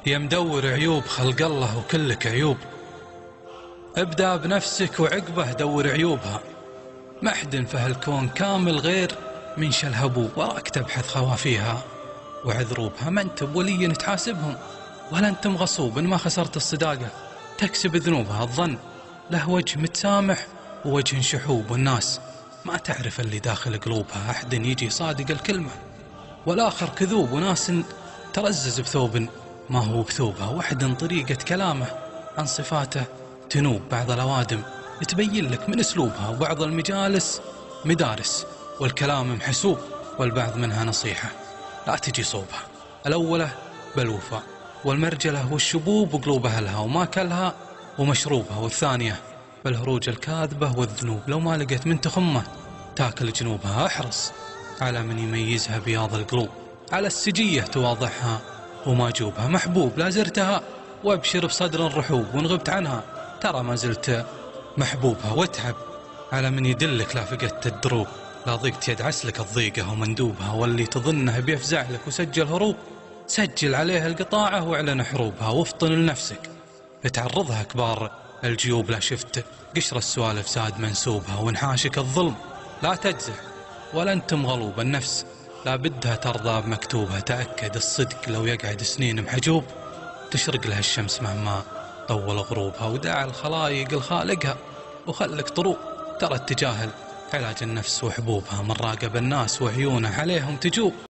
يا مدور عيوب خلق الله وكلك عيوب. ابدأ بنفسك وعقبه دور عيوبها. محد في هالكون كامل غير من شلهبوب، وراك تبحث خوافيها وعذروبها. ما انت بولي تحاسبهم ولا انت مغصوب ان ما خسرت الصداقة تكسب ذنوبها. الظن له وجه متسامح ووجه شحوب، والناس ما تعرف اللي داخل قلوبها. أحد يجي صادق الكلمة والآخر كذوب، وناس ترزز بثوب ما هو بثوبها. وحد طريقة كلامه عن صفاته تنوب، بعض الأوادم تبين لك من أسلوبها، وبعض المجالس مدارس والكلام محسوب، والبعض منها نصيحة لا تجي صوبها. الأولى بالوفاء والمرجلة والشبوب وقلوب أهلها وما كلها ومشروبها، والثانية بالهروج الكاذبة والذنوب لو ما لقيت من تخمه تاكل جنوبها. احرص على من يميزها بياض القلوب، على السجية تواضعها وما جوبها. محبوب لا زرتها وابشر بصدر رحوب، وان غبت عنها ترى ما زلت محبوبها. واتعب على من يدلك لا فقدت الدروب، لا ضيقت يد عسلك الضيقة ومندوبها. واللي تظنه بيفزع لك وسجل هروب، سجل عليه القطاعة واعلن حروبها. وافطن لنفسك تعرضها كبار الجيوب، لا شفت قشر السوالف زاد منسوبها. وانحاشك الظلم لا تجزع ولا انت مغلوب، النفس لا بدها ترضى بمكتوبها. تأكد الصدق لو يقعد سنين محجوب تشرق لها الشمس مهما طول غروبها. ودع الخلايق الخالقها وخلك طروب، ترى التجاهل علاج النفس وحبوبها. من راقب الناس وعيونه عليهم تجوب.